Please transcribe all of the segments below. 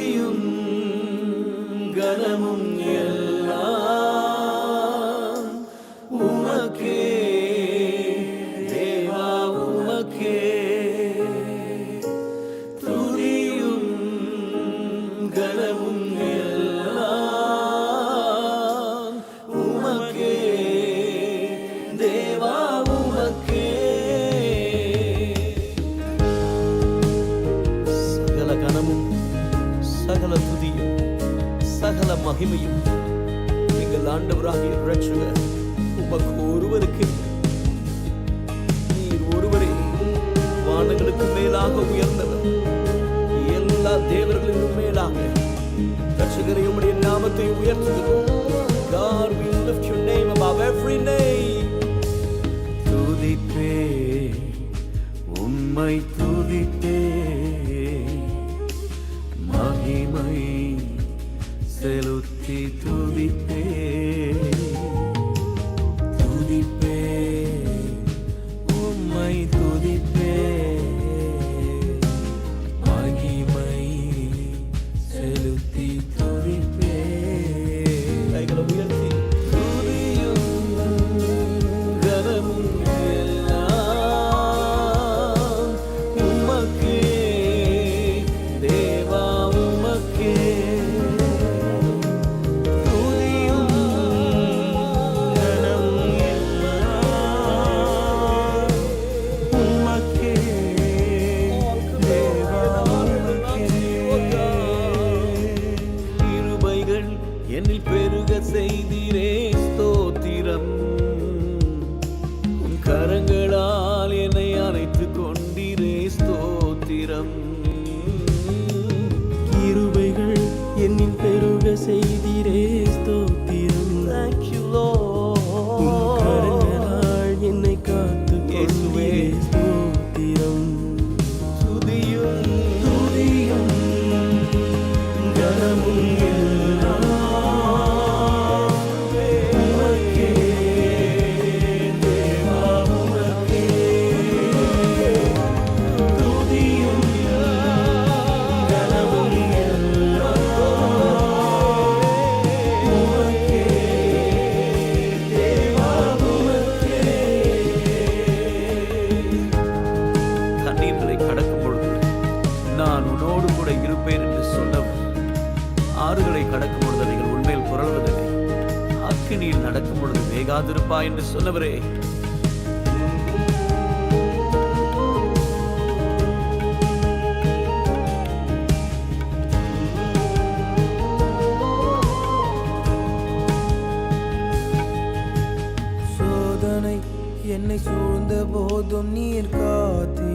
துதியும் கனமும் எல்லாம் உமக்கே தேவா உமக்கே. துதியும் கனமும் எல்லாம் உமக்கே தேவா உமக்கே. சகல கனமும் சகல துதியும் சகல மகிமையும் எங்கள் ஆண்டவராகிய இரட்சகர் உமக்கு ஒருவருக்கு. நீர் ஒருவரே வானங்களுக்கு மேலாக உயர்ந்தவர், எல்லா தேவர்களுக்கும் மேலாக. இரட்சகரே, உம்முடைய நாமத்தை உயர்த்துகிறோம். God, we lift your name above every name. துதிப்பே உம்மை துதிப்பே, மகிமை செலுத்தி துதிப்பே. துதிப்பே உம்மை துதிப்பே, மகிமை செலுத்தி துதிப்பே. கைகளை உயர்த்தி துதியும் கனமும் எல்லாம் உமக்கே தேவா உமக்கே. என்னில் பெருக செய்தீரே ஸ்தோத்திரம். உன் கரங்களால் என்னை அணைத்துக் கொண்டீரே ஸ்தோத்திரம். கிருபைகள் என்னில் பெருக செய்தீரே ஸ்தோத்திரம். Thank you Lord. உன் கரங்களால் என்னை காத்து கொண்டீரே ஸ்தோத்திரம். துதியும் துதியும் கனமும் நான் உன்னோடு கூட இருப்பேன் என்று சொன்னவர். ஆறுகளை கடக்கும் பொழுது நீங்கள் உண்மையில் புரள்வதில்லை, அக்கினியில் நடக்கும் பொழுது வேகாதிருப்பா என்று சொன்னவரே. சோதனை என்னை சூழ்ந்த போதும் நீர் காத்தீ,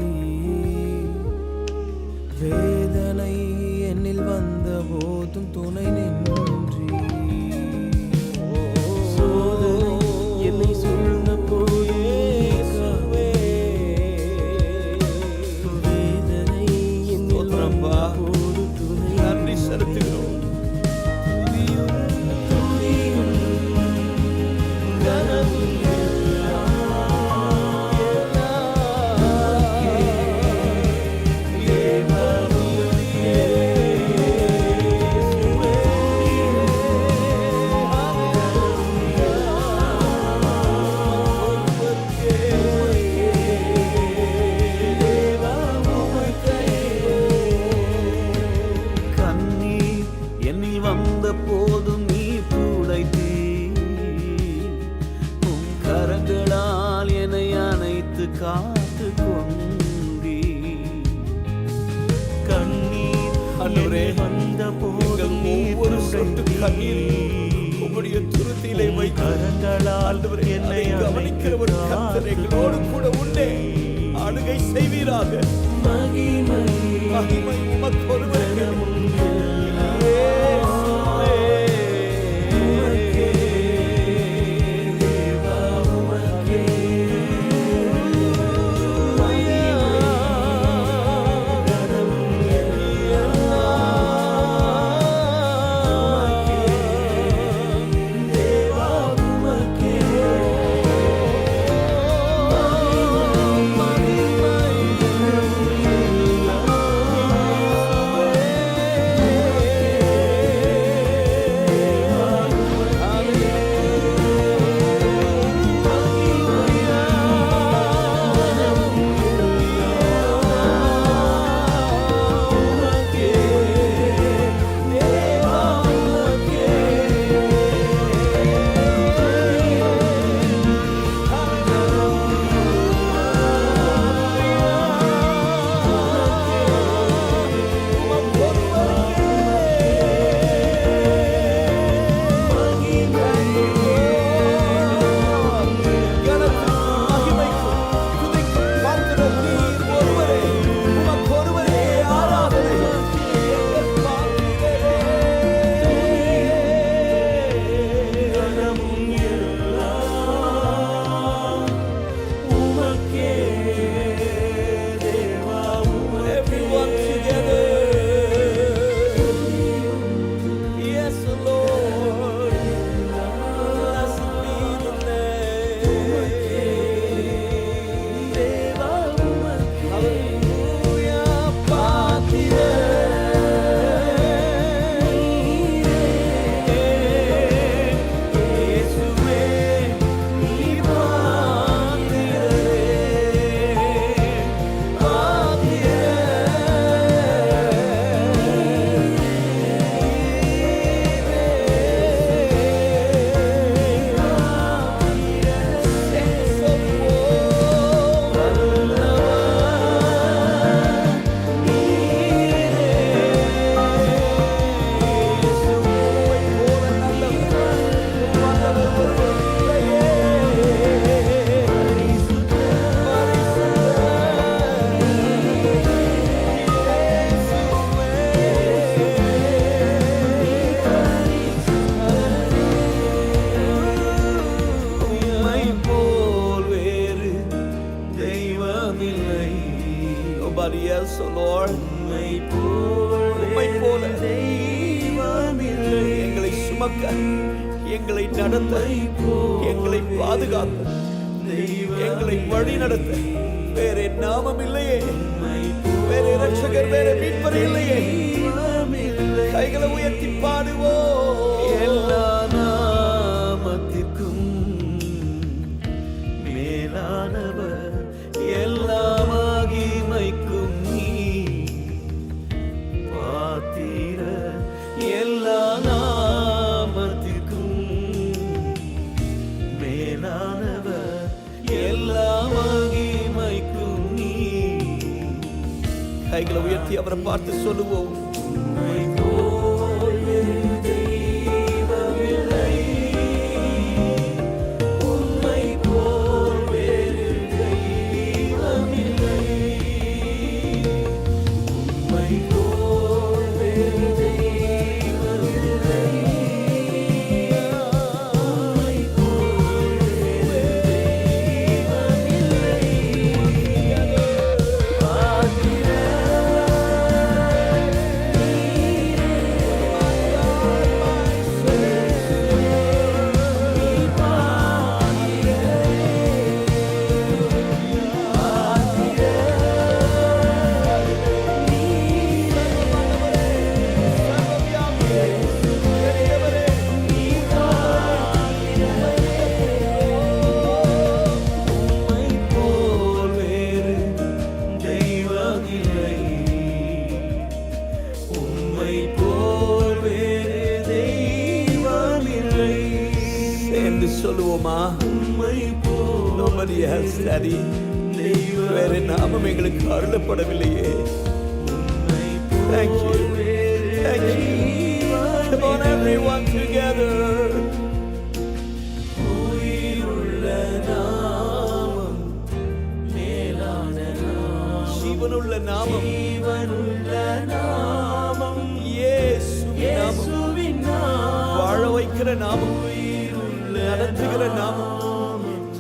வேதனை என்னில் வந்த போதும் துணை நின்றீ. சோதனை என்னை சூழ்ந்த போதும் வேதனை என்னில் வந்த போது துணை. நன்றி செலுத்துகிறோம். போதும் நீ துடைத்தீ, உன் கரங்களால் என்னை அணைத்து காத்து கொண்டீ. கண்ணீர் அன்றுவரே வந்த போதும் ஒவ்வொரு சொட்டு கண்ணீர் உம்முடைய துருத்தியிலே வை கரங்களால் என்னை கவனிக்கிற ஒரு கர்த்தர் எங்களோடு கூட உண்டே. ஆளுகை செய்வீராக. மகிமை மகிமை உமக்கு ஒருவருக்கே. காக்க, எங்களை நடத்த, எங்களை பாதுகாக்க, எங்களை வழி நடத்த வேற நாமம் இல்லையே, வேற இரட்சகர், வேற மீட்பர் இல்லையே. கைகளை உயர்த்தி பாடுவோம். எல்லா நாமத்திற்கும் மேலானவர், எல்லா மகிமைக்கும் நீ பாத்திர. எல்லா நாமத்திற்கும் மேலானவர், எல்லா மகிமைக்கும் நீ. கைகளை உயர்த்தி அவரை பார்த்து சொல்லுவோம். உம்மை போல் வேறு தெய்வமில்லை, உம்மை போல் வேறு தெய்வமில்லை, உம்மை போல் வேறு தெய்வமில்லை, உம்மை போல் வேறு தெய்வமில்லை. சொல்லுவோமா? Nobody else, Daddy. வேற நாமம் எங்களுக்கு அருளப்படவில்லையே. Thank you. Thank you. Come on everyone together. உயிருள்ள நாமம், மேலான நாமம், ஜீவனுள்ள நாமம், ஜீவனுள்ள நாமம், இயேசுவின் நாமம், வாழ வைக்கிற நாமம், நடத்துகிற நாமம்,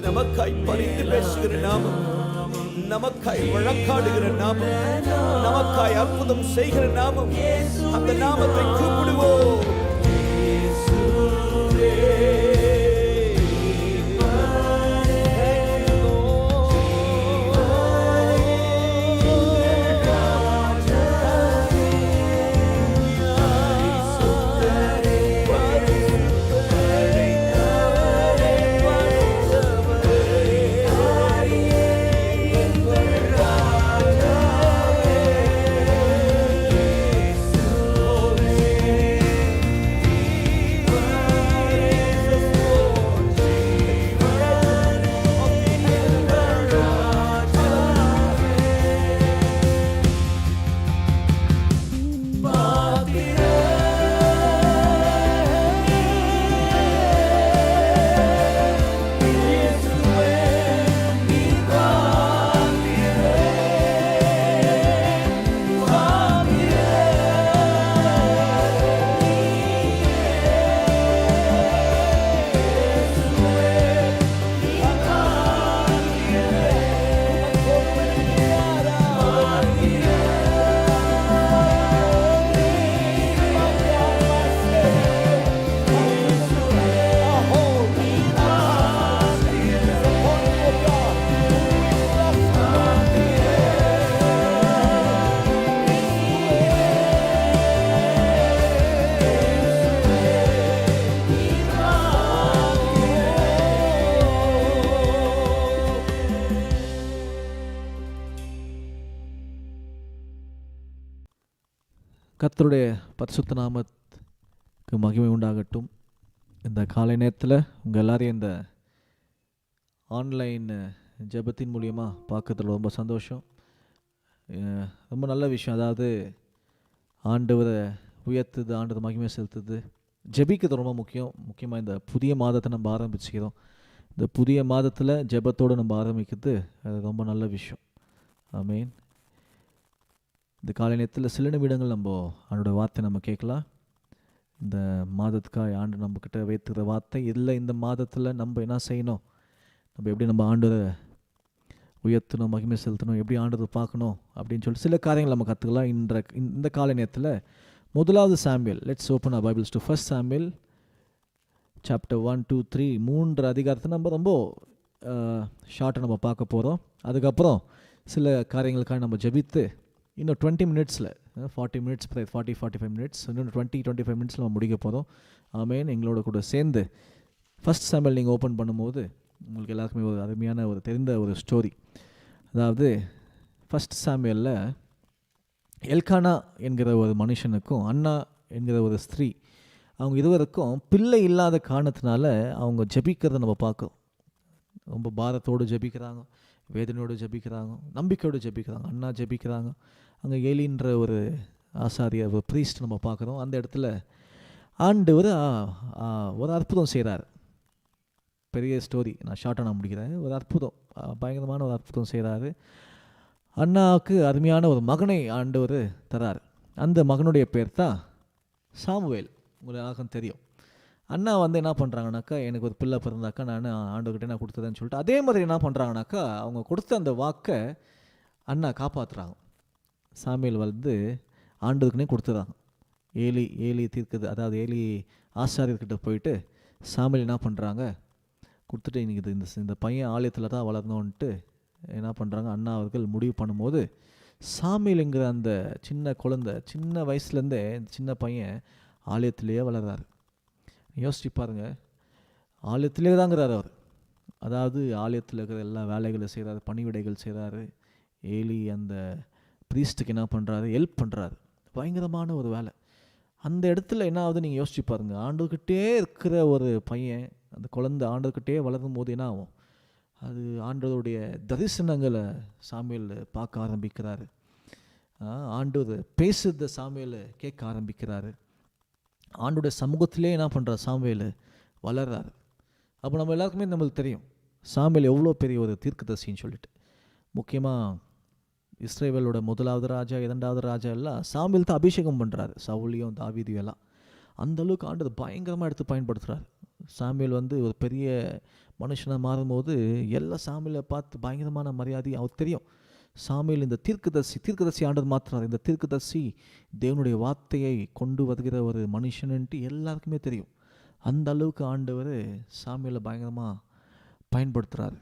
நமக்காய் பரிந்து பேசுகிற நாமம், நமக்காய் வழக்காடுகிற நாமம், நமக்காய் அற்புதம் செய்கிற நாமம். அந்த நாமத்தை கூப்பிடுவோம். கர்த்தருடைய பரிசுத்த நாமத்துக்கு மகிமை உண்டாகட்டும். இந்த காலை நேரத்தில் உங்கள் எல்லாரையும் இந்த ஆன்லைன் ஜெபத்தின் மூலியமாக பார்க்கறதுல ரொம்ப சந்தோஷம். ரொம்ப நல்ல விஷயம். அதாவது ஆண்டவரை உயர்த்துது, ஆண்டவர் மகிமை செலுத்துது, ஜெபிக்கிறது ரொம்ப முக்கியம். முக்கியமாக இந்த புதிய மாதத்தை நம்ம ஆரம்பிச்சுக்கிறோம். இந்த புதிய மாதத்தில் ஜெபத்தோடு நம்ம ஆரம்பிக்கிறது அது ரொம்ப நல்ல விஷயம். ஆமீன். இந்த காலை நேரத்தில் சில நிமிடங்கள் நம்ம ஆண்டோட வார்த்தை நம்ம கேட்கலாம். இந்த மாதத்துக்காக ஆண்டு நம்மக்கிட்ட வைத்துக்கிற வார்த்தை இல்லை. இந்த மாதத்தில் நம்ம என்ன செய்யணும், நம்ம எப்படி நம்ம ஆண்டரை உயர்த்தணும், மகிமை செலுத்தணும், எப்படி ஆண்டரை பார்க்கணும் அப்படின்னு சொல்லி சில காரியங்கள் நம்ம கற்றுக்கலாம். இந்த காலை நேரத்தில் முதலாவது Samuel, let's open our Bibles to 1 Samuel chapter 1, 2, 3 3 அதிகாரத்தை நம்ம ரொம்ப ஷார்ட்டாக நம்ம பார்க்க போகிறோம். அதுக்கப்புறம் சில காரியங்களுக்காக நம்ம ஜெபித்து இன்னும் 20 மினிட்ஸில் 40 மினிட்ஸ் 45 மினிட்ஸ் இன்னும் 25 மினிட்ஸில் நம்ம முடிக்க போகிறோம். ஆமேன். எங்களோட கூட சேர்ந்து ஃபஸ்ட் சாமுவேல் நீங்கள் ஓப்பன் பண்ணும்போது உங்களுக்கு எல்லாருக்குமே ஒரு அருமையான ஒரு தெரிந்த ஒரு ஸ்டோரி. அதாவது ஃபஸ்ட் சாமுவேலில் எல்கானா என்கிற ஒரு மனுஷனுக்கும் அண்ணா என்கிற ஒரு ஸ்திரீ, அவங்க இருவருக்கும் பிள்ளை இல்லாத காரணத்தினால அவங்க ஜெபிக்கிறத நம்ம பார்க்குறோம். ரொம்ப பாரத்தோடு ஜெபிக்கிறாங்க, வேதனையோடு ஜெபிக்கிறாங்க, நம்பிக்கையோடு ஜெபிக்கிறாங்க. அண்ணா ஜெபிக்கிறாங்க. அங்கே ஏலின்ற ஒரு ஆசாரியர், ஒரு ப்ரீஸ்ட் நம்ம பார்க்குறோம். அந்த இடத்துல ஆண்டவர் ஒரு அற்புதம் செய்கிறார். பெரிய ஸ்டோரி, நான் ஷார்ட்டாக நான் முடிக்கிறேன். ஒரு அற்புதம், பயங்கரமான ஒரு அற்புதம் செய்கிறாரு. அண்ணாவுக்கு அருமையான ஒரு மகனை ஆண்டவர் தரார். அந்த மகனுடைய பேர் தான் சாமுவேல். உங்களுக்கு எல்லாருக்கும் தெரியும். அண்ணா வந்து என்ன பண்ணுறாங்கனாக்கா, எனக்கு ஒரு பிள்ளை பிறந்தாக்கா நான் ஆண்டவர்கிட்ட நான் கொடுத்ததுன்னு சொல்லிட்டு அதே மாதிரி என்ன பண்ணுறாங்கனாக்கா, அவங்க கொடுத்த அந்த வாக்கை அண்ணா காப்பாற்றுறாங்க. சாமுவேல் வந்து ஆண்டவருக்குனே கொடுத்துறாங்க. ஏலி தீர்க்குது, அதாவது ஏலி ஆசாரியர்கிட்ட போயிட்டு சாமுவேல் என்ன பண்ணுறாங்க, கொடுத்துட்டு இன்றைக்கி இந்த பையன் ஆலயத்தில் தான் வளரணுன்ட்டு என்ன பண்ணுறாங்க, அண்ணா அவர்கள் முடிவு பண்ணும்போது சாமுவேலுங்கிற அந்த சின்ன குழந்தை, சின்ன வயசுலேருந்தே இந்த சின்ன பையன் ஆலயத்திலேயே வளர்கிறார். யோசிச்சு பாருங்கள், ஆலயத்திலே தாங்கிறார் அவர். அதாவது ஆலயத்தில் இருக்கிற எல்லா வேலைகளை செய்கிறாரு, பணிவிடைகள் செய்கிறாரு. ஏலி அந்த ப்ரீஸ்ட்டுக்கு என்ன பண்ணுறாரு, ஹெல்ப் பண்ணுறாரு. பயங்கரமான ஒரு வேலை. அந்த இடத்துல என்ன ஆகுது நீங்கள் யோசிச்சு பாருங்கள். ஆண்டவர்கிட்டே இருக்கிற ஒரு பையன், அந்த குழந்தை ஆண்டவர்கிட்டே வளரும் போது என்ன ஆகும், அது ஆண்டவருடைய தரிசனங்களை சாமுவேல் பார்க்க ஆரம்பிக்கிறாரு. ஆண்டவர் பேசுறத சாமுவேல் கேட்க ஆரம்பிக்கிறாரு. ஆண்டோடைய சமூகத்திலே என்ன பண்ணுறார், சாமுவேல் வளர்றாரு. அப்போ நம்ம எல்லாருக்குமே நம்மளுக்கு தெரியும் சாமுவேல் எவ்வளோ பெரிய ஒரு தீர்க்கதரிசின்னு சொல்லிட்டு. முக்கியமாக இஸ்ரவேலோட முதலாவது ராஜா, இரண்டாவது ராஜா எல்லாம் சாமுவேல் தான் அபிஷேகம் பண்ணுறாரு. சவுலியும் தாவீதையும் எல்லாம் அந்த அளவுக்கு ஆண்டவர் பயங்கரமாக எடுத்து பயன்படுத்துகிறார். சாமுவேல் வந்து ஒரு பெரிய மனுஷனாக மாறும்போது எல்லாம் சாமுவேலை பார்த்து பயங்கரமான மரியாதை அவருக்கு தெரியும். சாமுவேல் இந்த தீர்க்கதரிசி ஆண்டவர் மாற்றுறார். இந்த தீர்க்கதரிசி தேவனுடைய வார்த்தையை கொண்டு வருகிற ஒரு மனுஷன்ட்டு எல்லாருக்குமே தெரியும். அந்த அளவுக்கு ஆண்டவர் சாமுவேலை பயங்கரமாக பயன்படுத்துகிறார்.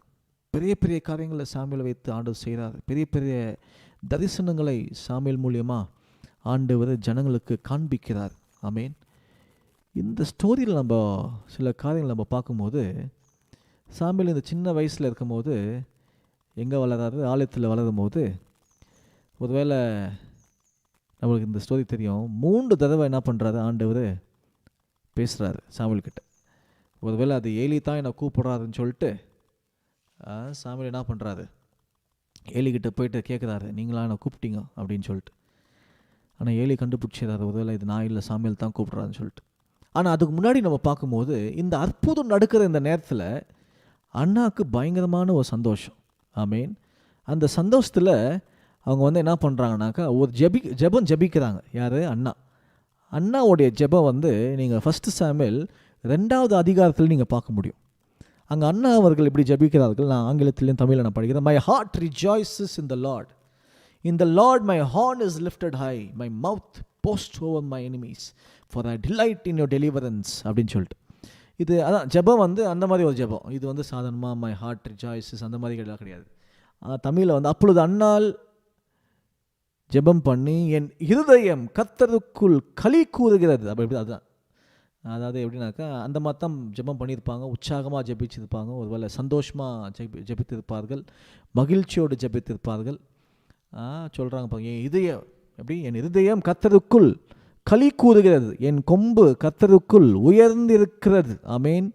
பெரிய பெரிய காரியங்களை சாமுவேலை வைத்து ஆண்டவர் செய்கிறார். பெரிய பெரிய தரிசனங்களை சாமுவேல் மூலியமாக ஆண்டவர் ஜனங்களுக்கு காண்பிக்கிறார். ஆமேன். இந்த ஸ்டோரியில் நம்ம சில காரியங்கள் நம்ம பார்க்கும்போது, சாமுவேல் இந்த சின்ன வயசில் இருக்கும்போது எங்கே வளராரு, ஆலயத்தில் வளரும் போது, ஒருவேளை நம்மளுக்கு இந்த ஸ்டோரி தெரியும், 3 தடவை என்ன பண்ணுறாரு, ஆண்டவர் பேசுகிறாரு சாமுவேல்கிட்ட. ஒருவேளை அது ஏலி தான் என்னை கூப்பிட்றாருன்னு சொல்லிட்டு சாமுவேல் என்ன பண்ணுறாரு, ஏலிக்கிட்ட போயிட்டு கேட்குறாரு, நீங்களா என்னை கூப்பிட்டீங்க அப்படின்னு சொல்லிட்டு. ஆனால் ஏலி கண்டுபிடிச்சிடாரு, ஒருவேளை இது நான் இல்லை, சாமுவேல் தான் கூப்பிட்றாருன்னு சொல்லிட்டு. ஆனால் அதுக்கு முன்னாடி நம்ம பார்க்கும்போது இந்த அற்புதம் நடக்கிற இந்த நேரத்தில் அண்ணாவுக்கு பயங்கரமான ஒரு சந்தோஷம். ஆமீன். அந்த சந்தோஷத்தில் அவங்க வந்து என்ன பண்ணுறாங்கனாக்கா, ஒரு ஜெபம் ஜெபிக்கிறாங்க. யார், அண்ணாவுடைய ஜெபம் வந்து நீங்கள் ஃபஸ்ட்டு சாமுவேல் 2வது அதிகாரத்தில் நீங்கள் பார்க்க முடியும். அங்கே அண்ணா அவர்கள் இப்படி ஜெபிக்கிறார்கள். நான் ஆங்கிலத்திலையும் தமிழில் நான் படிக்கிறேன். My heart rejoices in the Lord, in the Lord my horn is lifted high, my mouth boasts over my enemies, for I delight in your deliverance அப்படின்னு சொல்லிட்டு. இது அதான் ஜெபம் வந்து அந்த மாதிரி ஒரு ஜெபம். இது வந்து சாதாரணமாக மை ஹார்ட் ரிஜாய்ஸஸ் அந்த மாதிரி கிடையாது. தமிழில் வந்து அப்பொழுது அண்ணால் ஜெபம் பண்ணி என் இருதயம் கர்த்தருக்குள் களி கூறுகிறது. அப்படி அதுதான். அதாவது எப்படின்னாக்கா அந்த மாதிரி தான் ஜெபம் பண்ணியிருப்பாங்க. உற்சாகமாக ஜெபிச்சிருப்பாங்க, ஒருவேளை சந்தோஷமாக ஜெபித்திருப்பார்கள், மகிழ்ச்சியோடு ஜெபித்திருப்பார்கள். சொல்கிறாங்க பாருங்க, என் இதயம் எப்படி, என் இருதயம் கர்த்தருக்குள் களி கூறுகிறது, என் கொம்பு கர்த்தருக்குள் உயர்ந்திருக்கிறது. ஆமேன்.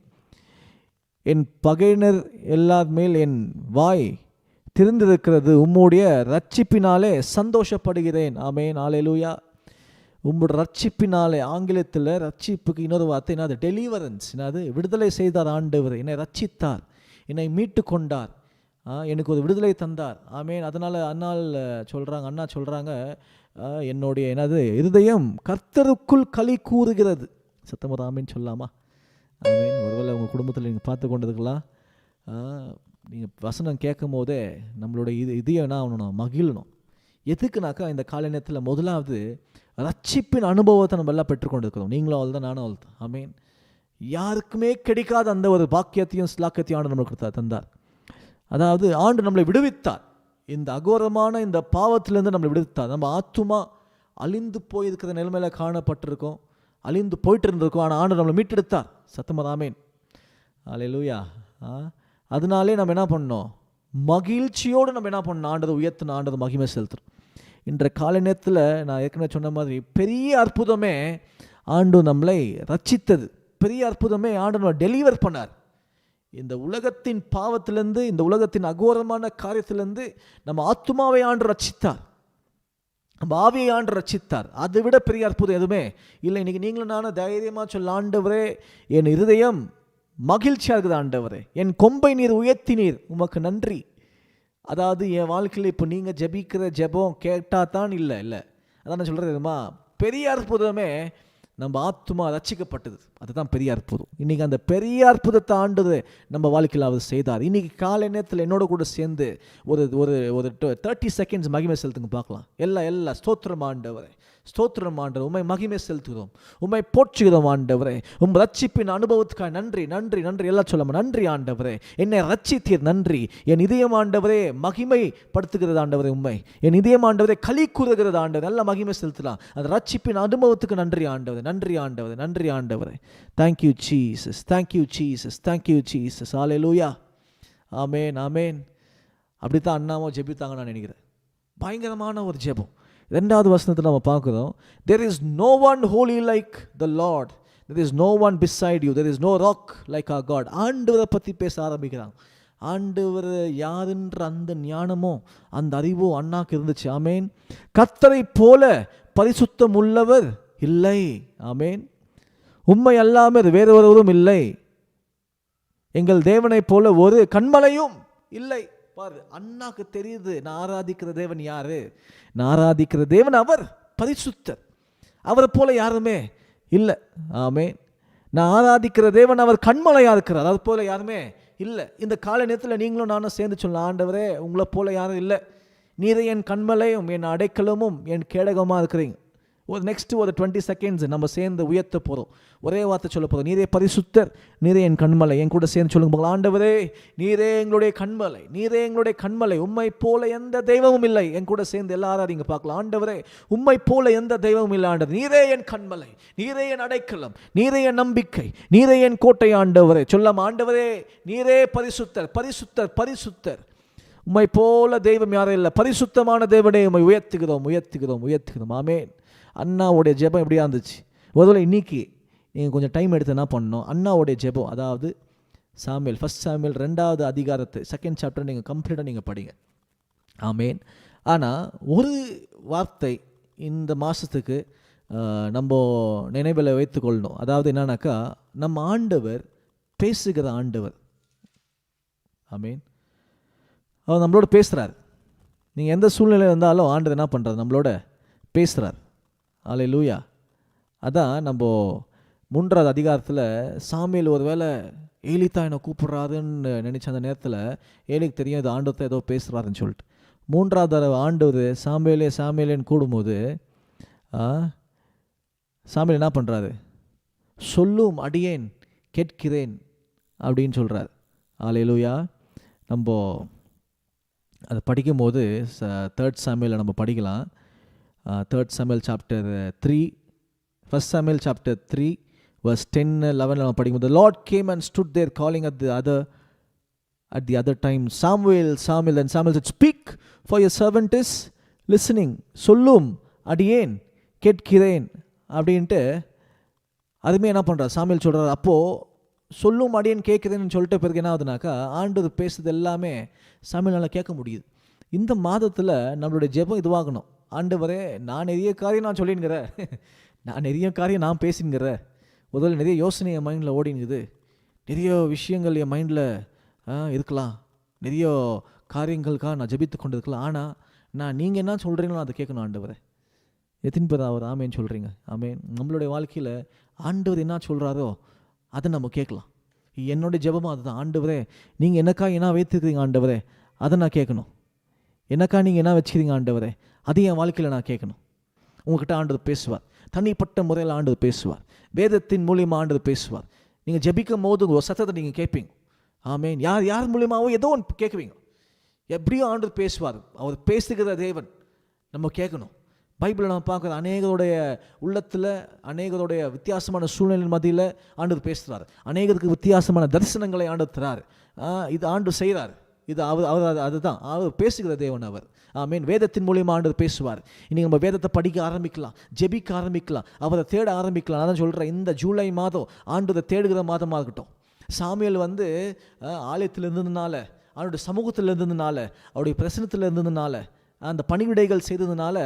என் பகையினர் எல்லார் மேல் என் வாய் திறந்திருக்கிறது, உம்முடைய ரட்சிப்பினாலே சந்தோஷப்படுகிறேன். ஆமேன். அல்லேலூயா. உம்முடைய ரட்சிப்பினாலே, ஆங்கிலத்தில் ரட்சிப்புக்கு இன்னொரு வார்த்தை என்னது, டெலிவரன்ஸ். என்னது, விடுதலை செய்தார் ஆண்டவர், என்னை ரட்சித்தார், என்னை மீட்டு கொண்டார், எனக்கு ஒரு விடுதலை தந்தார். ஆமேன். அதனால் அண்ணா சொல்கிறாங்க என்னுடைய என்னது இருதயம் கர்த்தருக்குள் களி கூறுகிறது. சத்தமாக ஆமேன்னு சொல்லலாமா? ஆமேன். ஒருவேளை உங்கள் குடும்பத்தில் நீங்கள் பார்த்து கொண்டிருக்கலாம். நீங்கள் வசனம் கேட்கும் போதே நம்மளோட இதயம் என்ன ஆகணும், மகிழணும். எதுக்குனாக்கா இந்த காலை நேரத்தில் முதலாவது ரட்சிப்பின் அனுபவத்தை நம்ம எல்லாம் பெற்றுக்கொண்டு இருக்கிறோம். நீங்களும் அவள் தான், நானும் அவள் தான். ஆமேன். யாருக்குமே கிடைக்காத அந்த ஒரு பாக்கியத்தையும் ஸ்லாக்கியத்தையும் ஆண்டு நம்மளுக்கு தந்தார். அதாவது ஆண்டு நம்மளை விடுவித்தார். இந்த அகோரமான இந்த பாவத்திலேருந்து நம்மளை விடுவித்தார். நம்ம ஆத்துமா அழிந்து போயிருக்கிற நிலைமையில காணப்பட்டிருக்கோம், அழிந்து போயிட்டு இருந்திருக்கோம். ஆனால் ஆண்டு நம்மளை மீட்டெடுத்தார். சத்தமதாமேன், அல்லேலூயா. அதனாலே நம்ம என்ன பண்ணோம், மகிழ்ச்சியோடு நம்ம என்ன பண்ணோம், ஆண்டதை உயர்த்தின, ஆண்டதை மகிமை செலுத்துறோம். இன்றைய காலை நேரத்தில் நான் ஏற்கனவே சொன்ன மாதிரி பெரிய அற்புதமே ஆண்டு நம்மளை ரட்சித்தது. பெரிய அற்புதமே ஆண்டு நம்மளை டெலிவர் பண்ணார். இந்த உலகத்தின் பாவத்திலேருந்து, இந்த உலகத்தின் அகோரமான காரியத்திலேருந்து நம்ம ஆத்துமாவை ஆண்டு ரட்சித்தார், நம்ம ஆவியை ஆண்டு ரட்சித்தார். அதை விட பெரிய அற்புதம் எதுவுமே இல்லை. இன்றைக்கி நீங்களும் நானும் தைரியமாக சொல்ல, ஆண்டவரே என் இருதயம் மகிழ்ச்சியாக இருக்குது, ஆண்டவரே என் கொம்பை நீர் உயர்த்தினீர், உமக்கு நன்றி. அதாவது என் வாழ்க்கையில் இப்போ நீங்கள் ஜெபிக்கிற ஜெபம் கேட்டால் தான் இல்லை அதான் நான் சொல்கிறது எதுமா, பெரிய அற்புதமே நம்ம ஆத்துமா ரட்சிக்கப்பட்டது. அதுதான் பெரிய அற்புதம். இன்றைக்கி அந்த பெரிய அற்புதத்தை ஆண்டது நம்ம வாழ்க்கையில் அவர் செய்தார். இன்றைக்கி காலை நேரத்தில் என்னோட கூட சேர்ந்து ஒரு ஒரு ஒரு 30 செகண்ட்ஸ் மகிமை செலுத்துங்க பார்க்கலாம். எல்லா ஸ்தோத்திரம் ஆண்டவரே, ஸ்தோத்திரம் ஆண்டவர், உம்மை மகிமை செலுத்துகிறோம், உம்மை போற்றுகிறோம் ஆண்டவரே, உம் ரட்சிப்பின் அனுபவத்துக்காக நன்றி நன்றி நன்றி. எல்லாம் சொல்லாம நன்றி ஆண்டவரே, என்னை ரட்சித்தீர் நன்றி. என் இதயம் ஆண்டவரே மகிமை படுத்துகிறது ஆண்டவரே, உண்மை என் இதயம் ஆண்டவரே களி கூறுகிறது ஆண்டவர். நல்லா மகிமை செலுத்தலாம். அந்த ரட்சிப்பின் அனுபவத்துக்கு நன்றி ஆண்டவரே, நன்றி ஆண்டவரே, நன்றி ஆண்டவரே. Thank you Jesus, thank you Jesus, thank you Jesus. Hallelujah, amen amen. அப்படித்தான் அண்ணாமோ ஜெபித்தாங்க நான் நினைக்கிறேன். பயங்கரமான ஒரு ஜெபம். 2வது வசனத்தில் நம்ம பார்க்குறோம், there is no one holy like the Lord, there is no one beside you, there is no rock like our God. ஆண்டவரை பற்றி பேச ஆரம்பிக்கிறாங்க. ஆண்டவர் யாருன்ற அந்த ஞானமோ அந்த அறிவோ அண்ணாக்கு இருந்துச்சு. ஆமேன். கர்த்தரை போல பரிசுத்தம் உள்ளவர் இல்லை. ஆமேன். உம்மை அல்லாமல் வேறு ஒருவரும் இல்லை. எங்கள் தேவனை போல ஒரு கண்மலையும் இல்லை. பாரு, அண்ணாக்கு தெரியுது நான் ஆராதிக்கிற தேவன் யாரு. நான் ஆராதிக்கிற தேவன் அவர் பரிசுத்தர், அவரை போல யாருமே இல்லை. ஆமேன். நான் ஆராதிக்கிற தேவன் அவர் கண்மலையா இருக்கிறார், அது போல யாருமே இல்லை. இந்த காலை நேரத்தில் நீங்களும் நானும் சேர்ந்து சொல்லலாம், ஆண்டவரே உங்களை போல யாரும் இல்லை, நீரே என் கண்மலையும் என் அடைக்கலமும் என் கேடகமாக இருக்கிறீங்க. ஒரு நெக்ஸ்ட் ஒரு 20 செகண்ட்ஸ் நம்ம சேர்ந்து உயர்த்த போகிறோம். ஒரே வார்த்தை சொல்ல போகிறோம், நீரே பரிசுத்தர், நீரே என் கண்மலை. என் கூட சேர்ந்து சொல்லுங்க போகலாம், ஆண்டவரே நீரே எங்களுடைய கண்மலை, நீரே எங்களுடைய கண்மலை, உம்மை போல எந்த தெய்வமும் இல்லை. என் கூட சேர்ந்து எல்லாரும் இங்கே பார்க்கலாம், ஆண்டவரே உம்மை போல எந்த தெய்வமும் இல்லை ஆண்டவர், நீரே என் கண்மலை, நீரே என் அடைக்கலம், நீரே என் நம்பிக்கை, நீரே என் கோட்டை. ஆண்டவரே சொல்லாம, ஆண்டவரே நீரே பரிசுத்தர், பரிசுத்தர், பரிசுத்தர், உம்மை போல தெய்வம் யாரும் இல்லை, பரிசுத்தமான தேவனே உம்மை உயர்த்துகிறோம், உயர்த்துகிறோம், உயர்த்துகிறோம். ஆமேன். அண்ணாவுடைய ஜெபம் எப்படியா இருந்துச்சு? முதல்ல இன்னைக்கு நீங்கள் கொஞ்சம் டைம் எடுத்து என்ன பண்ணணும், அண்ணாவுடைய ஜெபம், அதாவது சாமுவேல், 1 சாமுவேல் 2வது அதிகாரத்தை 2nd சாப்டர் நீங்கள் கம்ப்ளீட்டாக நீங்கள் படிங்க. ஆமேன். ஆனால் ஒரு வார்த்தை இந்த மாதத்துக்கு நம்ம நினைவில் வைத்துக்கொள்ளணும். அதாவது என்னன்னாக்கா, நம்ம ஆண்டவர் பேசுகிற ஆண்டவர். ஆமேன். அவர் நம்மளோட பேசுகிறார். நீங்கள் எந்த சூழ்நிலையில் இருந்தாலும் ஆண்டவர் என்ன பண்ணுறாரு, நம்மளோட பேசுகிறார். அல்லேலூயா. அதான் நம்ம 3வது அதிகாரத்தில் சாமுவேல் ஒருவேளை ஏலித்தான் என்னை கூப்பிட்றாருன்னு நினச்ச அந்த நேரத்தில் ஏலிக்கு தெரியும் இது ஆண்டவத்தை ஏதோ பேசுகிறாருன்னு சொல்லிட்டு 3வது தடவை ஆண்டவர் சாமுவேலே சாமுவேலேன்னு கூடும்போது சாமுவேல் என்ன பண்ணுறாரு, சொல்லும் அடியேன் கேட்கிறேன் அப்படின்னு சொல்கிறார். அல்லேலூயா. நம்ம அதை படிக்கும்போது 3rd சாமுவேலை நம்ம படிக்கலாம். 3rd Samuel chapter 3, 1 Samuel chapter 3 verse 10-11 நம்ம படிக்கும்போது, the Lord came and stood there calling at the other time, Samuel, Samuel. And Samuel said, speak, for your servant is listening. சொல்லும் அடியேன் கேட்கிறேன் அப்படின்ட்டு அதுமே என்ன பண்ணுறார், சாமுவேல் சொல்கிறார். அப்போது சொல்லும் அடியேன் கேட்குறேன்னு சொல்லிட்டு பிறகு என்ன ஆகுதுனாக்கா, ஆண்டவர் பேசுறது எல்லாமே சாமுவேலால் கேட்க முடியுது. இந்த மாதத்தில் நம்மளுடைய ஜெபம் இதுவாகணும், ஆண்டவரே நான் நிறைய காரியம் நான் சொல்லினுங்கிறேன், நான் நிறைய காரியம் நான் பேசினுங்கிறேன், முதல்ல நிறைய யோசனை என் மைண்டில் ஓடினுங்குது, நிறைய விஷயங்கள் என் மைண்டில் இருக்கலாம், நிறைய காரியங்களுக்காக நான் ஜெபித்து கொண்டு இருக்கலாம். ஆனால் நான் நீங்கள் என்ன சொல்கிறீங்களோ அதை கேட்கணும். ஆண்டவரே எத்தனை பேர் அவர் ஆமேன்னு சொல்கிறீங்க? ஆமேன். நம்மளுடைய வாழ்க்கையில் ஆண்டவர் என்ன சொல்கிறாரோ அதை நம்ம கேட்கலாம். என்னுடைய ஜெபமும் அதுதான், ஆண்டவரே நீங்கள் எனக்கா என்ன வைத்துக்கிறீங்க ஆண்டவரே அதை நான் கேட்கணும், எனக்கா நீங்கள் என்ன வச்சுக்கிறீங்க ஆண்டவரே அது என் வாழ்க்கையில் நான் கேட்கணும். உங்கள்கிட்ட ஆண்டவர் பேசுவார், தனிப்பட்ட முறையில் ஆண்டவர் பேசுவார், வேதத்தின் மூலியமாக ஆண்டவர் பேசுவார். நீங்கள் ஜெபிக்கும் போது ஒரு சத்தத்தை நீங்கள் கேட்பீங்க. ஆமேன். யார் மூலியமாகவும் ஏதோ ஒன்று கேட்குவீங்க. எப்படியோ ஆண்டவர் பேசுவார். அவர் பேசுகிற தேவன் நம்ம கேட்கணும். பைபிளில் நம்ம பார்க்குற அநேகருடைய உள்ளத்தில், அநேகருடைய வித்தியாசமான சூழ்நிலை மத்தியில் ஆண்டவர் பேசுகிறார். அநேகருக்கு வித்தியாசமான தரிசனங்களை ஆண்டவர் தரார். இது ஆண்டவர் செய்கிறார். இது அதுதான் அவர் பேசுகிற தேவன் அவர். ஆமீன். வேதத்தின் மூலியமாக ஆண்டவர் பேசுவார். இன்றைக்கி நம்ம வேதத்தை படிக்க ஆரம்பிக்கலாம், ஜெபிக்க ஆரம்பிக்கலாம், அவரை தேட ஆரம்பிக்கலாம். அதான் சொல்கிறேன், இந்த ஜூலை மாதம் ஆண்டவரை தேடுகிற மாதமாக இருக்கட்டும். சாமுவேல் ஆலயத்தில் இருந்ததுனால, அவருடைய சமூகத்தில் இருந்ததுனால, அவருடைய பிரசனத்தில் இருந்ததுனால, அந்த பணிவிடைகள் செய்ததுனால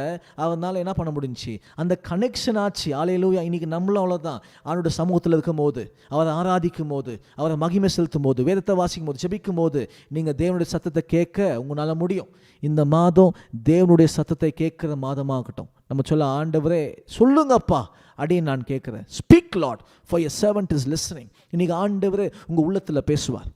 அவனால் என்ன பண்ண முடிஞ்சிச்சு, அந்த கனெக்ஷன் ஆச்சு. ஹல்லேலூயா. இன்றைக்கி நம்மளும் அவ்வளோதான். அவருடைய சமூகத்தில் இருக்கும் போது, அவரை ஆராதிக்கும் போது, அவரை மகிமை செலுத்தும் போது, வேதத்தை வாசிக்கும் போது, ஜெபிக்கும் போது நீங்கள் தேவனுடைய சத்தத்தை கேட்க உங்களால் முடியும். இந்த மாதம் தேவனுடைய சத்தத்தை கேட்குற மாதமாகட்டும். நம்ம சொல்ல, ஆண்டவரே சொல்லுங்கப்பா அப்படின்னு நான் கேட்குறேன். Speak Lord, for your servant is listening. இன்றைக்கி ஆண்டவரே உங்கள் உள்ளத்தில் பேசுவார்.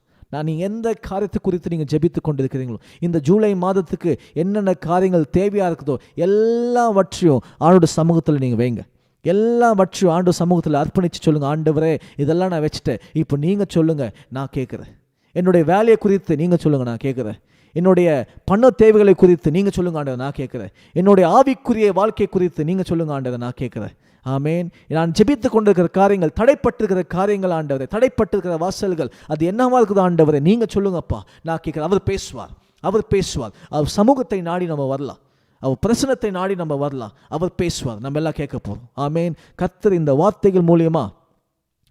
நீங்கள் எந்த காரியத்தை குறித்து நீங்கள் ஜெபித்து கொண்டு இருக்கிறீங்களோ, இந்த ஜூலை மாதத்துக்கு என்னென்ன காரியங்கள் தேவையாக இருக்குதோ எல்லாவற்றையும் ஆண்டோட சமூகத்தில் நீங்கள் வைங்க. எல்லாவற்றையும் ஆண்டோட சமூகத்தில் அர்ப்பணித்து சொல்லுங்கள். ஆண்டவரே இதெல்லாம் நான் வச்சுட்டேன், இப்போ நீங்கள் சொல்லுங்கள், நான் கேட்குறேன். என்னுடைய வேலையை குறித்து நீங்கள் சொல்லுங்கள், நான் கேட்குறேன். என்னுடைய பண தேவைகளை குறித்து நீங்கள் சொல்லுங்க ஆண்டவர், நான் கேட்குறேன். என்னுடைய ஆவிக்குரிய வாழ்க்கை குறித்து நீங்கள் சொல்லுங்க ஆண்டவர், நான் கேட்குறேன். ஆமேன். நான் ஜெபித்து கொண்டிருக்கிற காரியங்கள், தடைப்பட்டிருக்கிற காரியங்கள் ஆண்டவரே, தடைப்பட்டிருக்கிற வாசல்கள், அது என்னவா இருக்குது ஆண்டவரே, நீங்கள் சொல்லுங்கப்பா, நான் கேட்குறேன். அவர் பேசுவார், அவர் பேசுவார். அவர் சமூகத்தை நாடி நம்ம வரலாம், அவர் பிரசனத்தை நாடி நம்ம வரலாம். அவர் பேசுவார், நம்ம எல்லாம் கேட்க போகிறோம். ஆமேன். கர்த்தர் இந்த வார்த்தைகள் மூலியமா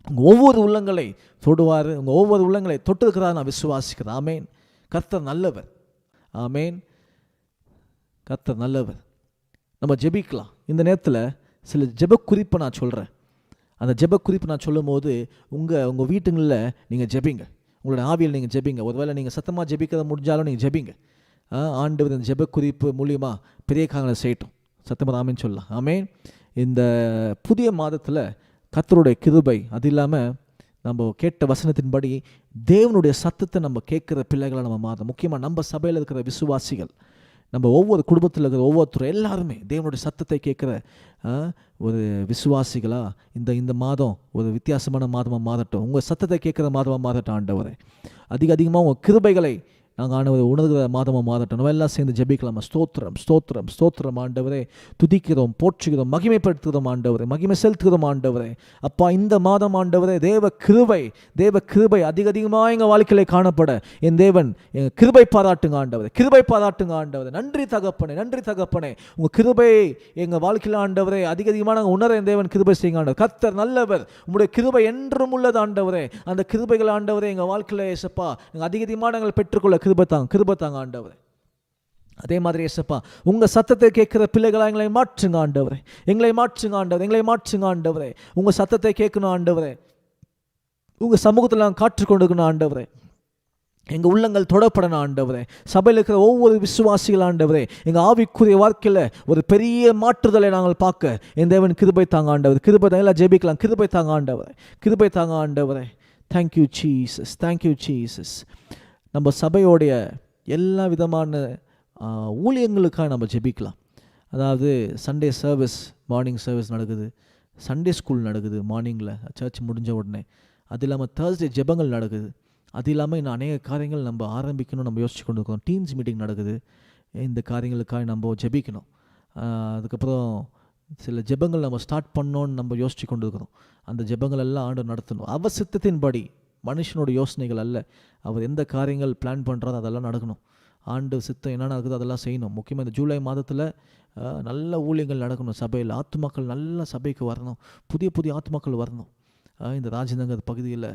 உங்கள் ஒவ்வொரு உள்ளங்களை தொடுவார், உங்கள் ஒவ்வொரு உள்ளங்களை தொட்டிருக்கிறார் நான் விசுவாசிக்கிறேன். ஆமேன். கர்த்தர் நல்லவர். ஆமேன். கர்த்தர் நல்லவர். நம்ம ஜெபிக்கலாம். இந்த நேரத்தில் சில ஜெப குறிப்பை நான் சொல்கிறேன். அந்த ஜெப குறிப்பு நான் சொல்லும் போது உங்கள் வீட்டுங்களில் நீங்கள் ஜெபிங்க, உங்களோட ஆவியில் நீங்கள் ஜெபிங்க. ஒருவேளை நீங்கள் சத்தமாக ஜெபிக்கிறத முடிஞ்சாலும் நீங்கள் ஜெபிங்க. ஆண்டவர் இந்த ஜெப குறிப்பு மூலியமாக பெரிய காரியங்களை செய்யட்டும். சத்தமாக ஆமேன்னு சொல்லலாம். ஆமேன். இந்த புதிய மாதத்தில் கர்த்தருடைய கிருபை, அது இல்லாமல் நம்ம கேட்ட வசனத்தின்படி தேவனுடைய சத்தத்தை நம்ம கேட்குற பிள்ளைகளை நம்ம மாதம், முக்கியமாக நம்ம சபையில் இருக்கிற விசுவாசிகள், நம்ம ஒவ்வொரு குடும்பத்தில் இருக்கிற ஒவ்வொருத்தரும் எல்லாருமே தேவனுடைய சத்தத்தை கேட்குற ஒரு விசுவாசிகளாக இந்த மாதம் ஒரு வித்தியாசமான மாதமாக மாறட்டும். உங்கள் சத்தத்தை கேட்குற மாதமாக மாறட்டும் ஆண்டவரே. அதிகமாக உங்கள் கிருபைகளை நாங்கள் ஆண்டவரை உணர்கிற மாதமாக மாறட்டும். நம்ம எல்லாம் சேர்ந்து ஜெபிக்கலாமா? ஸ்தோத்திரம், ஸ்தோத்திரம், ஸ்தோத்திரம் ஆண்டவரே. துதிக்கிறோம், போற்றுகிறோம், மகிமைப்படுத்துகிறோம் ஆண்டவரே, மகிமை செலுத்துகிறோம் ஆண்டவரே. அப்பா, இந்த மாதம் ஆண்டவரே தேவ கிருபை அதிகமாக எங்கள் வாழ்க்கையிலே காணப்பட என் தேவன் எங்கள் கிருபை பாராட்டுங்க ஆண்டவரே, கிருபை பாராட்டுங்க ஆண்டவரே. நன்றி தகப்பனே, நன்றி தகப்பனே. உங்கள் கிருபை எங்கள் வாழ்க்கையில் ஆண்டவரே அதிகமாக நாங்கள் உணர என் தேவன் கிருபை செய்யுங்க ஆண்டவர். கர்த்தர் நல்லவர், உங்களுடைய கிருபை என்றும் உள்ளது ஆண்டவரே. அந்த கிருபைகள் ஆண்டவரே எங்கள் வாழ்க்கையில் ஏசப்பா அதிகமாக நாங்கள் பெற்றுக்கொள்ள கிருபை தாங்க ஆண்டவரே. அதே மாதிரி ஏசப்பா, உங்கள் சத்தத்தை கேட்குற பிள்ளைகளாக எங்களை மாற்றுங்க ஆண்டவரே, எங்களை மாற்றுங்க ஆண்டவரே, எங்களை மாற்றுங்க ஆண்டவரே. உங்கள் சத்தத்தை கேட்கணும் ஆண்டவரே, உங்கள் சமூகத்தில் நாங்கள் காற்றுக்கொண்டிருக்கணும் ஆண்டவரே. எங்கள் உள்ளங்கள் தொடப்படணும் ஆண்டவரே. சபையில் இருக்கிற ஒவ்வொரு விசுவாசிகள் ஆண்டவரே, எங்கள் ஆவிக்குரிய வாழ்க்கையில் ஒரு பெரிய மாற்றுதலை நாங்கள் பார்க்க என் தேவன் கிருபை தாங்க ஆண்டவர். கிருபை தாங்க, எல்லாம் ஜெபிக்கலாம். கிருபை தாங்க ஆண்டவரே, கிருபை தாங்க ஆண்டவரே. Thank you Jesus, thank you Jesus. நம்ம சபையோடைய எல்லா விதமான ஊழியங்களுக்காக நம்ம ஜெபிக்கலாம். அதாவது சண்டே சர்வீஸ், மார்னிங் சர்வீஸ் நடக்குது, சண்டே ஸ்கூல் நடக்குது மார்னிங்கில் சர்ச் முடிஞ்ச உடனே. அது இல்லாமல் தேர்ஸ்டே ஜெபங்கள் நடக்குது. அது இல்லாமல் இன்னும் அநேக காரியங்கள் நம்ம ஆரம்பிக்கணும், நம்ம யோசிச்சு கொண்டு இருக்கோம். டீம்ஸ் மீட்டிங் நடக்குது. இந்த காரியங்களுக்காக நம்ம ஜெபிக்கணும். அதுக்கப்புறம் சில ஜெபங்கள் நம்ம ஸ்டார்ட் பண்ணோன்னு நம்ம யோசிச்சு கொண்டு இருக்கிறோம். அந்த ஜெபங்கள் எல்லாம் ஆண்டவர் நடத்தணும். அவர் சித்தத்தின்படி, மனுஷனோட யோசனைகள் அல்ல. அவர் எந்த காரியங்கள் பிளான் பண்ணுறாரோ அதெல்லாம் நடக்கணும். ஆண்டு சித்தம் என்ன நடக்குதோ அதெல்லாம் செய்யணும். முக்கியமாக இந்த ஜூலை மாதத்தில் நல்ல ஊழியங்கள் நடக்கணும். சபையில் ஆத்துமாக்கள் நல்ல சபைக்கு வரணும், புதிய ஆத்துமாக்கள் வரணும். இந்த ராஜநகர் பகுதியில்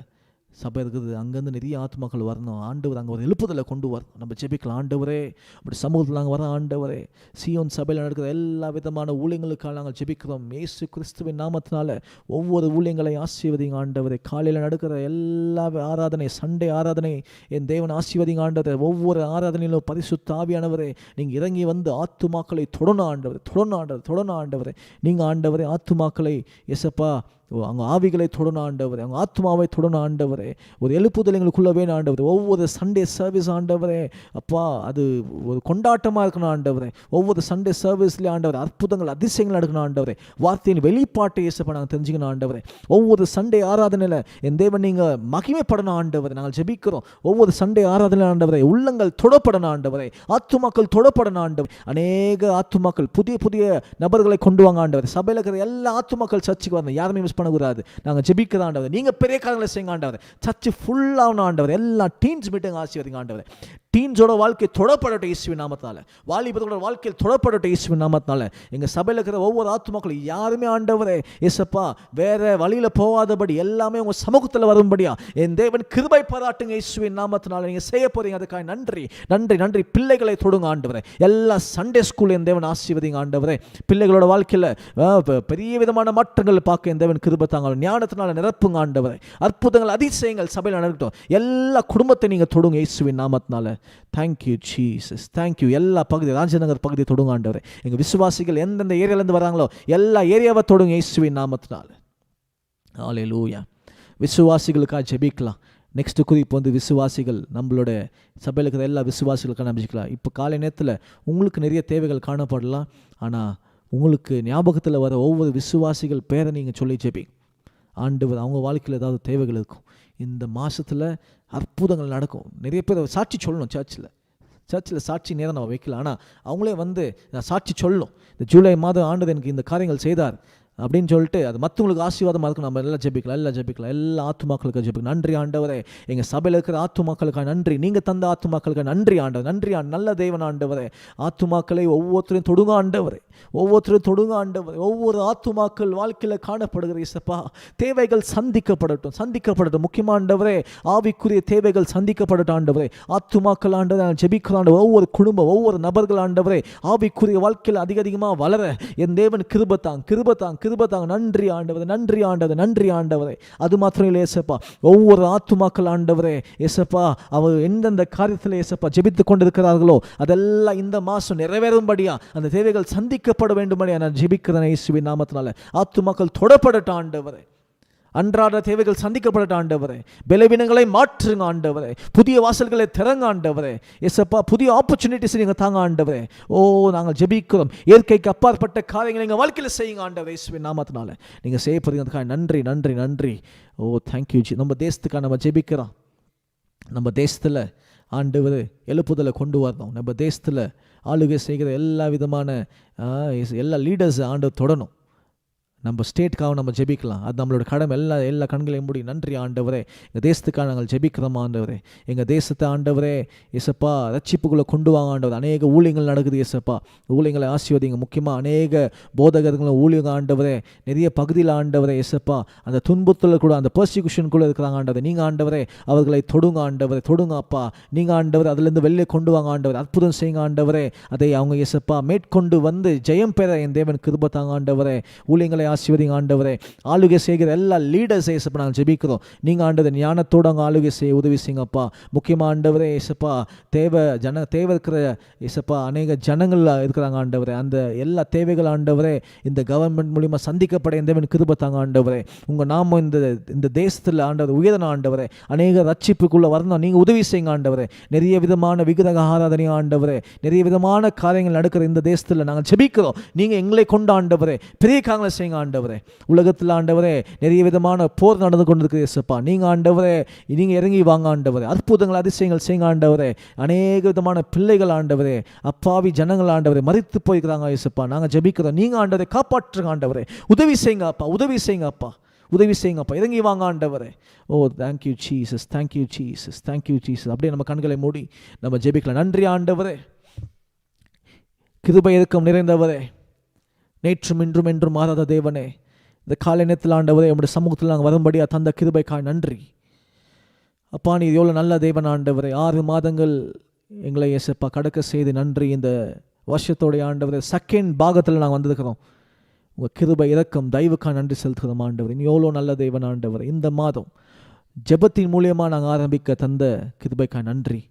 சபை இருக்குது, அங்கேருந்து நிறைய ஆத்மாக்கள் வரணும். ஆண்டவர் அங்கே ஒரு எழுப்புதலை கொண்டு வரணும். நம்ம ஜெபிக்கலாம். ஆண்டவரே, அப்படி சமூகத்தில் நாங்கள் வர ஆண்டவரே, சியோன் சபையில் நடக்கிற எல்லா விதமான ஊழியங்களுக்காக நாங்கள் ஜெபிக்கிறோம். இயேசு கிறிஸ்துவின் நாமத்தினால ஒவ்வொரு ஊழியங்களை ஆசீர்வதிங்க ஆண்டவரே. காலையில் நடக்கிற எல்லா ஆராதனை, சண்டே ஆராதனை என் தேவன் ஆசீர்வதிங்க ஆண்டவரே. ஒவ்வொரு ஆராதனையிலும் பரிசுத்த ஆவியானவரே நீங்கள் இறங்கி வந்து ஆத்துமாக்களை தொடணும் ஆண்டவரே, தொடணும் ஆண்டவரே. நீங்கள் ஆண்டவரே ஆத்துமாக்களை எசப்பா அவங்க ஆவிகளை தொடணும் ஆண்டவரே, அவங்க ஆத்மாவை தொடணும் ஆண்டவரே. ஒரு எழுப்புதல் எங்களுக்குள்ள வேணும் ஆண்டவரே. ஒவ்வொரு சண்டே சர்வீஸ் ஆண்டவரே அப்பா அது ஒரு கொண்டாட்டமாக இருக்கணும் ஆண்டவரே. ஒவ்வொரு சண்டே சர்வீஸ்லேயே ஆண்டவரே அற்புதங்கள் அதிசயங்கள் நடக்கணும் ஆண்டவரே. வார்த்தையின் வெளிப்பாட்டை இயேசப்பா நாங்கள் தெரிஞ்சுக்கணும் ஆண்டவரே. ஒவ்வொரு சண்டே ஆராதனையில் என் தேவன் நீங்கள் மகிமைப்படணும் ஆண்டவரே. நாங்கள் ஜெபிக்கிறோம் ஒவ்வொரு சண்டே ஆராதனை ஆண்டவரே உள்ளங்கள் தொடப்படணும் ஆண்டவரே, ஆத்துமாக்கள் தொடப்படணும் ஆண்டவரே. அநேக ஆத்துமாக்கள் புதிய புதிய நபர்களை கொண்டு வாங்க ஆண்டவரே. சபையில் இருக்கிற எல்லா ஆத்துமாக்கள் சர்ச்சுக்கு வரணும், யாருமே மிஸ் பண்ணக்கூடாது. நாங்கள் ஜெபிக்கிற ஆண்டவரே, நீங்கள் பெரிய காரியங்களை செய்யுங்க ஆண்டவரே. சர்ச்சு ஃபுல்லாகணும் ஆண்டவரே. எல்லா டீன்ஸ் மீட்டிங் ஆசீர்வதிங்க ஆண்டவரே. டீன்ஸோட வாழ்க்கை தொடப்படட்டும் இயேசுவின் நாமத்தினால. வாலிபர்களோட வாழ்க்கையில் தொடப்படட்டும் இயேசுவின் நாமத்தினால. எங்கள் சபையில் இருக்கிற ஒவ்வொரு ஆத்துமாக்களும் யாருமே ஆண்டவரே இயேசப்பா வேற வழியில் போகாதபடி எல்லாமே உங்கள் சமூகத்தில் வரும்படியா என் தேவன் கிருபை பாராட்டுங்க இயேசுவின் நாமத்தினால. நீங்கள் செய்ய போறீங்க, அதுக்காக நன்றி நன்றி நன்றி. பிள்ளைகளை தொடுங்க ஆண்டவரே. எல்லா சண்டே ஸ்கூல் என் தேவன் ஆசீர்வதிங்க ஆண்டவரே. பிள்ளைகளோட வாழ்க்கையில் பெரிய விதமான மாற்றங்கள் பார்க்க என் தேவன் கிருபை தாங்க. ஞானத்தினால நிரப்புங்க ஆண்டவரே. அற்புதங்கள் அதிசயங்கள் சபையில் நடக்கட்டும். எல்லா குடும்பத்தை நீங்கள் தொடுங்க இயேசுவின் நாமத்தினால. Thank you Jesus, thank you. எல்லா பகுதி ராஜநகர் பகுதியை தொடுங்க ஆண்டவரே. எங்கள் விசுவாசிகள் எந்தெந்த ஏரியாவிலேருந்து வராங்களோ எல்லா ஏரியாவை தொடுங்க இயேசுவின் நாமத்தினால. ஹல்லேலூயா. விசுவாசிகளுக்காக ஜெபிக்கலாம். நெக்ஸ்ட் குறிப்பு வந்து விசுவாசிகள், நம்மளோட சபையில் இருக்கிற எல்லா விசுவாசிகளுக்காக நம்பிக்கலாம். இப்போ காலை நேரத்தில் உங்களுக்கு நிறைய தேவைகள் காணப்படலாம். ஆனால் உங்களுக்கு ஞாபகத்தில் வர ஒவ்வொரு விசுவாசிகள் பேரை நீங்கள் சொல்லி ஜெபிங்க. ஆண்டவர் அவங்க வாழ்க்கையில் ஏதாவது தேவைகள் இருக்கும். இந்த மாதத்தில் அற்புதங்கள் நடக்கும். நிறைய பேர் சாட்சி சொல்லணும். சர்ச்சில் சாட்சி நேரம் நம்ம வைக்கல, ஆனால் அவங்களே வந்து நான் சாட்சி சொல்லணும். இந்த ஜூலை மாதம் ஆண்டவர் எனக்கு இந்த காரியங்கள் செய்தார் அப்படின்னு சொல்லிட்டு அது மற்றவங்களுக்கு ஆசீர்வாதமாக இருக்கும். நம்ம எல்லாம் ஜெபிக்கலாம். எல்லா ஆத்துமாக்களுக்கு ஜெபிக்கலாம். நன்றி ஆண்டவரே. எங்கள் சபையில் இருக்கிற ஆத்துமாக்களுக்காக நன்றி. நீங்கள் தந்த ஆத்துமாக்களுக்கு நன்றி ஆண்டவர். நன்றி நல்ல தேவன் ஆண்டவரே. ஆத்துமாக்களை ஒவ்வொருத்தரையும் தொடுங்க ஆண்டவரே. ஒவ்வொரு ஆத்துமாக்கள் வாழ்க்கையில் காணப்படுகிற இயேசப்பா தேவைகள் சந்திக்கப்படட்டும். முக்கியமாக ஆண்டவரே ஆவிக்குரிய தேவைகள் சந்திக்கப்படட்டும் ஆண்டவரே. ஆத்துமாக்கள் ஆண்டவரே ஜெபிக்கிற ஆண்டவர். ஒவ்வொரு குடும்பம், ஒவ்வொரு நபர்கள் ஆண்டவரே ஆவிக்குரிய வாழ்க்கையில் அதிகமாக வளர என் தேவன் கிருபை தாங்க. நன்றி ஆண்டவரே. அது மாத்திரம் இல்லை ஏசப்பா, ஒவ்வொரு ஆத்துமாக்கள் ஆண்டவரே ஏசப்பா அவர் எந்தெந்த காரியத்தில் ஏசப்பா ஜெபித்து கொண்டிருக்கிறார்களோ அதெல்லாம் இந்த மாதம் நிறைவேறும்படியா அந்த தேவைகள் சந்திக்கப்பட வேண்டும்படியா நான் ஜெபிக்கிறேன் இயேசுவின் நாமத்தினால. ஆத்துமாக்கள் தொடப்படட்டும் ஆண்டவரே. அன்றாட தேவைகள் சந்திக்கப்படட்டும் ஆண்டவரே. பலவீனங்களை மாற்றுங்க ஆண்டவரே. புதிய வாசல்களை திறங்க ஆண்டவரே. எஸ்ப்பா புதிய ஆப்பர்ச்சுனிட்டிஸ் நீங்கள் தாங்க ஆண்டவரே. நாங்கள் ஜெபிக்கிறோம். இயற்கைக்கு அப்பாற்பட்ட காரியங்களை எங்கள் வாழ்க்கையில் செய்யுங்க ஆண்டவரே இயேசுவின் நாமத்தினால. நீங்கள் செய்ய போகிறீங்க நன்றி. Thank you G. நம்ம தேசத்துக்காக நம்ம ஜெபிக்கிறோம். நம்ம தேசத்தில் ஆண்டவர் எழுப்புதலை கொண்டு வரணும். நம்ம தேசத்தில் ஆளுகை செய்கிற எல்லா விதமான எல்லா லீடர்ஸ் ஆண்டவர் தொடணும். நம்ம ஸ்டேட்டுக்காக நம்ம ஜெபிக்கலாம். அது நம்மளோட கடமை. எல்லா கண்களையும் மூடி நன்றி ஆண்டவரே. எங்கள் தேசத்துக்காக நாங்கள் ஜெபிக்கிறோம் ஆண்டவரே. எங்கள் தேசத்தை ஆண்டவரே இயேசப்பா ரட்சிப்புக்குள்ளே கொண்டு வாங்க ஆண்டவர். அநேக ஊழியங்கள் நடக்குது இயேசப்பா. ஊழியங்களை ஆசீர்வதிங்க. முக்கியமாக அநேக போதகர்களும் ஊழியங்க ஆண்டவரே நிறைய பகுதியில் ஆண்டவரே இயேசப்பா அந்த துன்பத்தில் கூட அந்த பர்சிக்யூஷனுக்குள்ளே இருக்கிறாங்க ஆண்டவரே. நீங்கள் ஆண்டவரே அவர்களை தொடுங்க அப்பா. நீங்கள் ஆண்டவர் அதிலிருந்து வெளியே கொண்டு வாங்க ஆண்டவர். அற்புதம் செய்யுங்க ஆண்டவரே. அதை அவங்க இயேசப்பா மேற்கொண்டு வந்து ஜெயம் பெற என் தேவன் கிருபை தாங்க ஆண்டவரே. ஊழியங்களை ஆசீர்வதிங்க ஆண்டவரே. ஆளுகை செய்கிற எல்லா லீடர்ஸ் ஏசப்பா நாங்கள் ஜெபிக்கிறோம். நீங்கள் ஆண்டவர் ஞானத்தோடு அங்கே ஆளுகை செய்ய உதவி செய்யுங்கப்பா. முக்கியமாக ஆண்டவரே ஏசப்பா தேவை இருக்கிற ஏசப்பா அநேக ஜனங்கள் இருக்கிறாங்க ஆண்டவரே. அந்த எல்லா தேவைகள் ஆண்டவரே இந்த கவர்மெண்ட் மூலிமா சந்திக்கப்பட இந்த கிருபை தாங்க ஆண்டவரே. உங்கள் நாம இந்த தேசத்தில் ஆண்டவர் உயர்ந்த ஆண்டவரே அநேக ரட்சிப்புக்குள்ளே வரணும். நீங்கள் உதவி செய்யுங்க ஆண்டவரே. நிறைய விதமான விக்கிரக ஆராதனை ஆண்டவரே நிறைய விதமான காரியங்கள் நடக்கிற இந்த தேசத்தில் நாங்கள் ஜெபிக்கிறோம். நீங்கள் எங்களை கொண்டு ஆண்டவரே பெரிய காரியங்களை செய்யுங்க ஆண்டவரே. உலகத்தில் ஆண்டவரே நிறைய விதமான போர் நடந்து கொண்டிருக்கு இயேசப்பா. நீங்கள் ஆண்டவரே நீங்கள் இறங்கி வாங்க ஆண்டவரே. அற்புதங்கள் அதிசயங்கள் செய்யுங்க ஆண்டவரே. அநேக விதமான பிள்ளைகள் ஆண்டவரே அப்பாவி ஜனங்கள் ஆண்டவரே மரித்து போய்க்கிறாங்க இயேசப்பா. நாங்கள் ஜெபிக்கிறோம். நீங்கள் ஆண்டவரை காப்பாற்றுங்க ஆண்டவரே. உதவி செய்யுங்க அப்பா. இறங்கி வாங்க ஆண்டவரே. Thank you Jesus. அப்படியே நம்ம கண்களை மூடி நம்ம ஜெபிக்கலாம். நன்றி ஆண்டவரே. கிருபை இரக்கம் நிறைந்தவரே. நேற்றும் இன்றும் என்றும் மாறாத தேவனே. இந்த காலை நேரத்தில் ஆண்டவரே நம்முடைய சமூகத்தில் நாங்கள் வரும்படியாக தந்த கிருபைக்காய் நன்றி அப்பா. நீ எவ்வளோ நல்ல தேவன் ஆண்டவரே. 6 மாதங்கள் எங்களை இயேசப்பா கடக்க செய்து நன்றி. இந்த வருஷத்தோடைய ஆண்டவரே செகண்ட் பாகத்தில் நாங்கள் வந்திருக்கிறோம். உங்கள் கிருபை இரக்கம் தயவுக்காக நன்றி செலுத்துகிறோம் ஆண்டவர். நீ எவ்வளோ நல்ல தேவன் ஆண்டவர். இந்த மாதம் ஜெபத்தின் மூலியமாக நாங்கள் ஆரம்பிக்க தந்த கிருபைக்காய் நன்றி.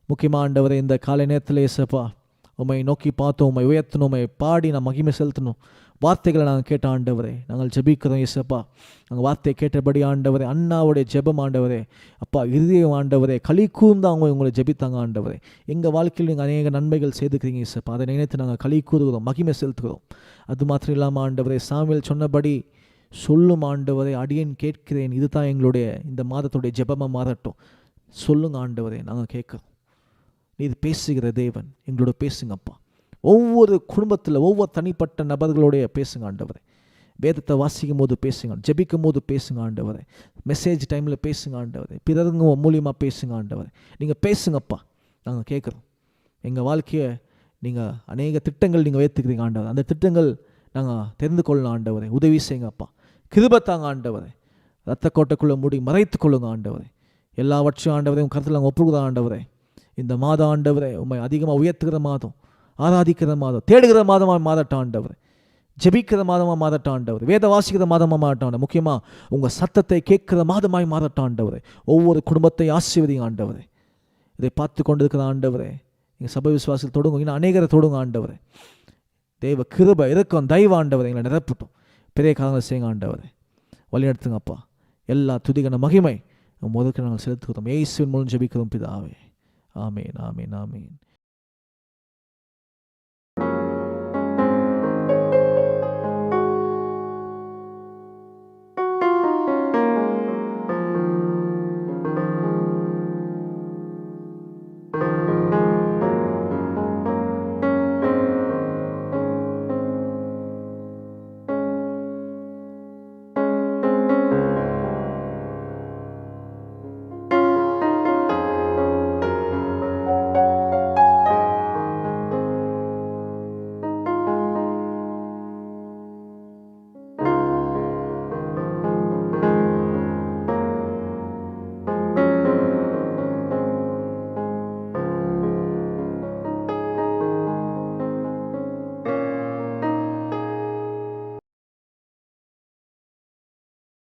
முக்கியமாக ஆண்டவரே இந்த காலை நேரத்தில் இயேசப்பா உம்மை நோக்கி பார்த்தோம், உம்மை உயர்த்தணும், உம்மை பாடி நான் மகிமை செலுத்தணும். வார்த்தைகளை நாங்கள் கேட்ட ஆண்டவரே, நாங்கள் ஜெபிக்கிறோம் இயேசப்பா. நாங்கள் வார்த்தையை கேட்டபடி ஆண்டவரே, அண்ணாவுடைய ஜெபம் ஆண்டவரே, அப்பா இருதயம் ஆண்டவரே, களி கூர்ந்து அவங்க உங்களை ஜெபித்தாங்க ஆண்டவரே. எங்கள் வாழ்க்கையில் நீங்கள் அநேக நன்மைகள் செய்துக்கிறீங்க இயேசப்பா. அதை நினைத்து நாங்கள் களி கூறுகிறோம், மகிமை செலுத்துகிறோம். அது மாத்திரம் இல்லாமல் ஆண்டவரே, சாமுவேல் சொன்னபடி சொல்லும் ஆண்டவரே, அடியேன் கேட்கிறேன், இதுதான் எங்களுடைய இந்த மாதத்துடைய ஜெபமாக மாறட்டும். சொல்லுங்க ஆண்டவரே, நாங்கள் கேட்குறோம். நீர் பேசுகிற தேவன், எங்களோட பேசுங்கப்பா. ஒவ்வொரு குடும்பத்தில் ஒவ்வொரு தனிப்பட்ட நபர்களுடைய பேசுங்க ஆண்டவரே. வேதத்தை வாசிக்கும் போது பேசுங்க, ஜெபிக்கும் போது பேசுங்க ஆண்டவரே. மெசேஜ் டைமில் பேசுங்க ஆண்டவரே. பிறருங்க மூலியமாக பேசுங்க ஆண்டவரே. நீங்கள் பேசுங்கப்பா, நாங்கள் கேட்குறோம். எங்கள் வாழ்க்கையை நீங்கள் அநேக திட்டங்கள் நீங்கள் வைத்துக்கிறீங்க ஆண்டவர். அந்த திட்டங்கள் நாங்கள் தெரிந்து கொள்ளலாம் ஆண்டவரே. உதவி செய்யுங்கப்பா, கிருபத்தாங்க ஆண்டவரே. ரத்த கோட்டைக்குள்ளே மூடி மறைத்து கொள்ளுங்க ஆண்டவரே. எல்லாவற்றையும் ஆண்டவரையும் கருத்தில் நாங்கள் ஒப்புக்குறோம் ஆண்டவரே. இந்த மாதம் ஆண்டவரே உண்மை அதிகமாக உயர்த்துகிற மாதம், ஆராதிக்கிற மாதம், தேடுகிற மாதமாக மாறட்டும் ஆண்டவரே. ஜெபிக்கிற மாதமாக மாறட்டும் ஆண்டவர். வேத வாசிக்கிற மாதமாக மாறட்டும் ஆண்டவர். முக்கியமாக உங்கள் சத்தத்தை கேட்கிற மாதமாய் மாறட்டும் ஆண்டவரே. ஒவ்வொரு குடும்பத்தை ஆசீர்வதிங்க ஆண்டவரே. இதை பார்த்து கொண்டு இருக்கிற ஆண்டவரே, எங்கள் சபை விசுவாசத்தில் தொடுங்க, இன்னும் அநேகரை தொடுங்க ஆண்டவரே. தேவ கிருபை இரக்கம் தயவு ஆண்டவரை எங்களை நிரப்பட்டும். பெரிய காரணம் செய்யுங்க ஆண்டவரே. வழிநடத்துங்கப்பா. எல்லா துதிகன மகிமை முதற்கு நாங்கள் செலுத்துகிறோம். இயேசுவின் மூலம் ஜெபிக்கிறோம் பிதாவே. ஆமேன், ஆமேன், ஆமேன்.